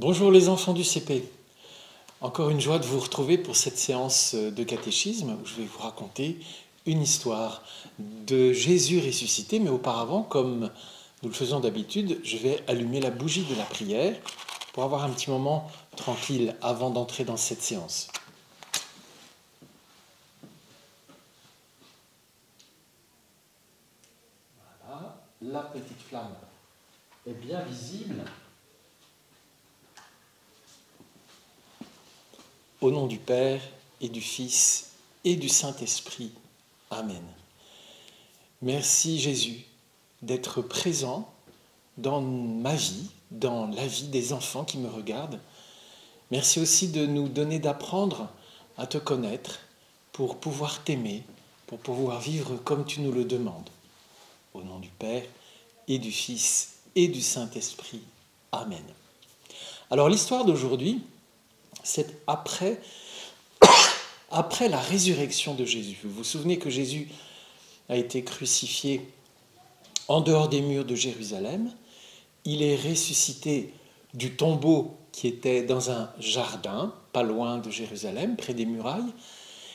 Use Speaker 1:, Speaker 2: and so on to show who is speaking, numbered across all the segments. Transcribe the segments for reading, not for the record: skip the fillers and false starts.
Speaker 1: Bonjour les enfants du CP. Encore une joie de vous retrouver pour cette séance de catéchisme où je vais vous raconter une histoire de Jésus ressuscité. Mais auparavant, comme nous le faisons d'habitude, je vais allumer la bougie de la prière pour avoir un petit moment tranquille avant d'entrer dans cette séance. Voilà, la petite flamme est bien visible. Au nom du Père et du Fils et du Saint-Esprit. Amen. Merci Jésus d'être présent dans ma vie, dans la vie des enfants qui me regardent. Merci aussi de nous donner d'apprendre à te connaître pour pouvoir t'aimer, pour pouvoir vivre comme tu nous le demandes. Au nom du Père et du Fils et du Saint-Esprit. Amen. Alors l'histoire d'aujourd'hui, c'est après la résurrection de Jésus. Vous vous souvenez que Jésus a été crucifié en dehors des murs de Jérusalem. Il est ressuscité du tombeau qui était dans un jardin, pas loin de Jérusalem, près des murailles.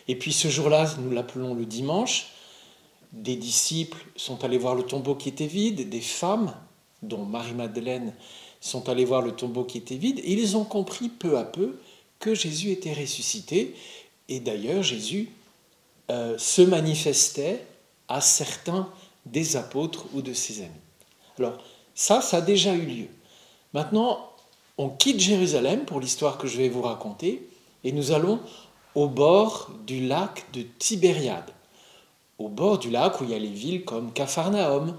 Speaker 1: Et puis ce jour-là, nous l'appelons le dimanche, des disciples sont allés voir le tombeau qui était vide, des femmes, dont Marie-Madeleine, sont allées voir le tombeau qui était vide, et ils ont compris peu à peu que Jésus était ressuscité. Et d'ailleurs, Jésus se manifestait à certains des apôtres ou de ses amis. Alors, ça a déjà eu lieu. Maintenant, on quitte Jérusalem pour l'histoire que je vais vous raconter, et nous allons au bord du lac de Tibériade. Au bord du lac où il y a les villes comme Capharnaüm,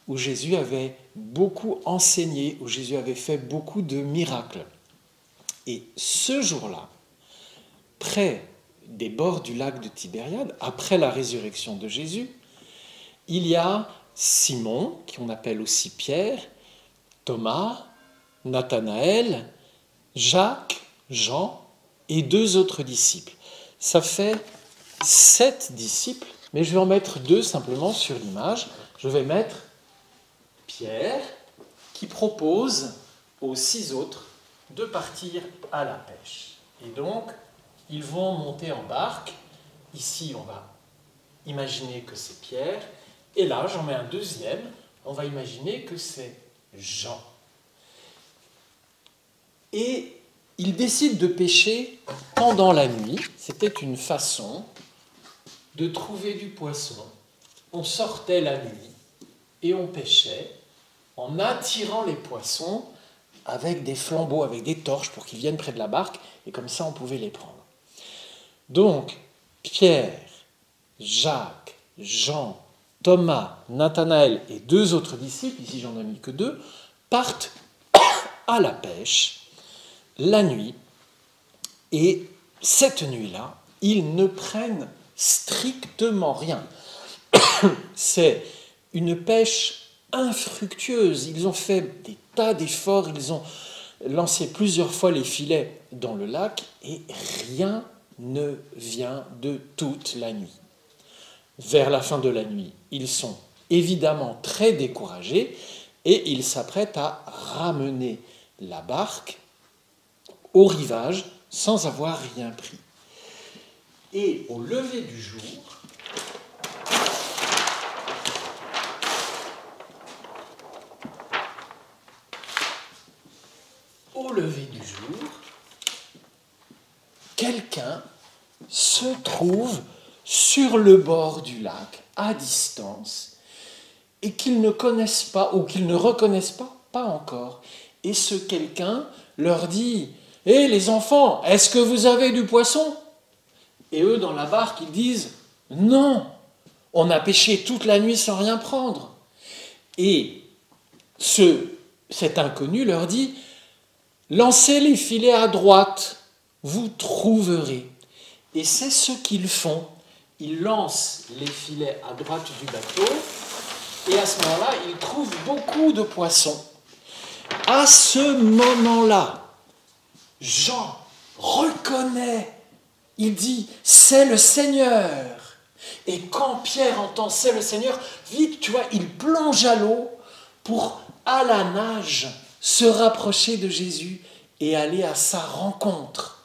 Speaker 1: où Jésus avait beaucoup enseigné, où Jésus avait fait beaucoup de miracles. Et ce jour-là, près des bords du lac de Tibériade, après la résurrection de Jésus, il y a Simon, qu'on appelle aussi Pierre, Thomas, Nathanaël, Jacques, Jean et 2 autres disciples. Ça fait 7 disciples, mais je vais en mettre 2 simplement sur l'image. Je vais mettre Pierre, qui propose aux 6 autres de partir à la pêche. Et donc, ils vont monter en barque. Ici, on va imaginer que c'est Pierre. Et là, j'en mets un deuxième. On va imaginer que c'est Jean. Et ils décident de pêcher pendant la nuit. C'était une façon de trouver du poisson. On sortait la nuit et on pêchait en attirant les poissons avec des flambeaux, avec des torches pour qu'ils viennent près de la barque, et comme ça on pouvait les prendre. Donc, Pierre, Jacques, Jean, Thomas, Nathanaël et 2 autres disciples, ici j'en ai mis que 2, partent à la pêche la nuit, et cette nuit-là, ils ne prennent strictement rien. C'est une pêche infructueuse. Ils ont fait des tas d'efforts, ils ont lancé plusieurs fois les filets dans le lac et rien ne vient de toute la nuit. Vers la fin de la nuit, ils sont évidemment très découragés et ils s'apprêtent à ramener la barque au rivage sans avoir rien pris. Et au lever du jour, quelqu'un se trouve sur le bord du lac, à distance, et qu'ils ne connaissent pas, ou qu'ils ne reconnaissent pas encore. Et ce quelqu'un leur dit « Hé les enfants, est-ce que vous avez du poisson ?» Et eux, dans la barque, ils disent « Non, on a pêché toute la nuit sans rien prendre. » Et cet inconnu leur dit « Lancez les filets à droite, vous trouverez. » Et c'est ce qu'ils font. Ils lancent les filets à droite du bateau et à ce moment-là, ils trouvent beaucoup de poissons. À ce moment-là, Jean reconnaît, il dit « C'est le Seigneur !» Et quand Pierre entend « C'est le Seigneur », vite, tu vois, il plonge à l'eau pour, à la nage, se rapprocher de Jésus et aller à sa rencontre.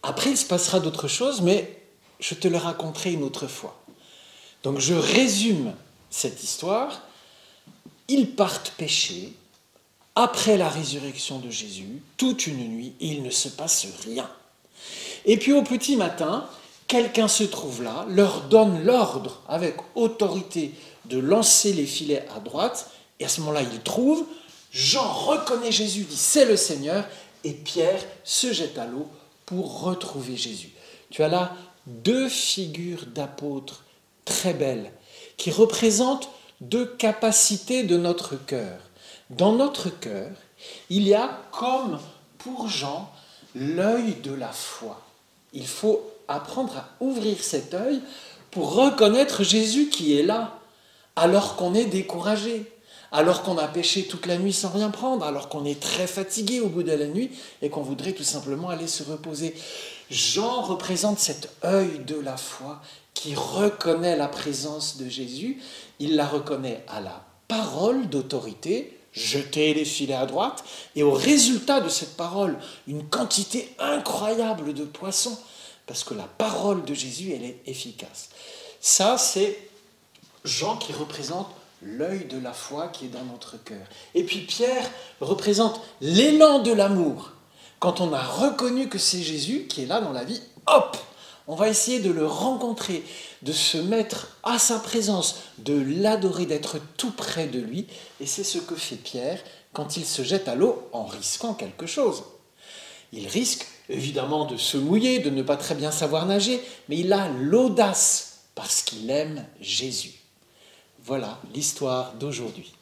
Speaker 1: Après, il se passera d'autres choses, mais je te le raconterai une autre fois. Donc je résume cette histoire. Ils partent pêcher après la résurrection de Jésus, toute une nuit, et il ne se passe rien. Et puis au petit matin, quelqu'un se trouve là, leur donne l'ordre avec autorité de lancer les filets à droite, et à ce moment-là, ils trouvent. Jean reconnaît Jésus, dit c'est le Seigneur, et Pierre se jette à l'eau pour retrouver Jésus. Tu as là deux figures d'apôtres très belles qui représentent deux capacités de notre cœur. Dans notre cœur, il y a comme pour Jean l'œil de la foi. Il faut apprendre à ouvrir cet œil pour reconnaître Jésus qui est là, alors qu'on est découragé, alors qu'on a péché toute la nuit sans rien prendre, alors qu'on est très fatigué au bout de la nuit et qu'on voudrait tout simplement aller se reposer. Jean représente cet œil de la foi qui reconnaît la présence de Jésus. Il la reconnaît à la parole d'autorité, jeter les filets à droite, et au résultat de cette parole, une quantité incroyable de poissons, parce que la parole de Jésus, elle est efficace. Ça, c'est Jean qui représente l'œil de la foi qui est dans notre cœur. Et puis Pierre représente l'élan de l'amour. Quand on a reconnu que c'est Jésus qui est là dans la vie, hop, on va essayer de le rencontrer, de se mettre à sa présence, de l'adorer, d'être tout près de lui. Et c'est ce que fait Pierre quand il se jette à l'eau en risquant quelque chose. Il risque évidemment de se mouiller, de ne pas très bien savoir nager, mais il a l'audace parce qu'il aime Jésus. Voilà l'histoire d'aujourd'hui.